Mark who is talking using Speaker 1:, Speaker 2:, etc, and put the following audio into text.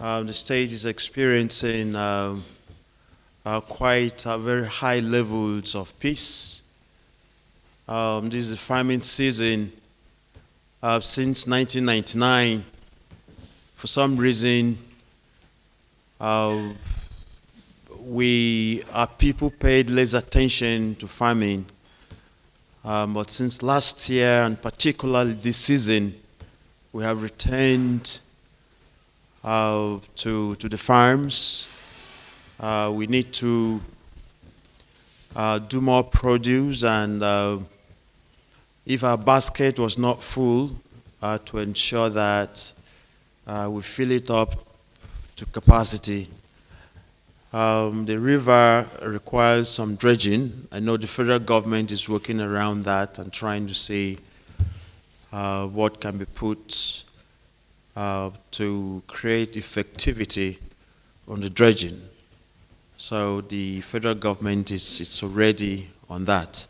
Speaker 1: The state is experiencing quite very high levels of peace. This is the farming season since 1999. For some reason, our people paid less attention to farming. But since last year, and particularly this season, we have returned to the farms. We need to do more produce, and if our basket was not full, to ensure that we fill it up to capacity. The river requires some dredging. I know the federal government is working around that and trying to see what can be put to create effectivity on the dredging. So the federal government is already on that.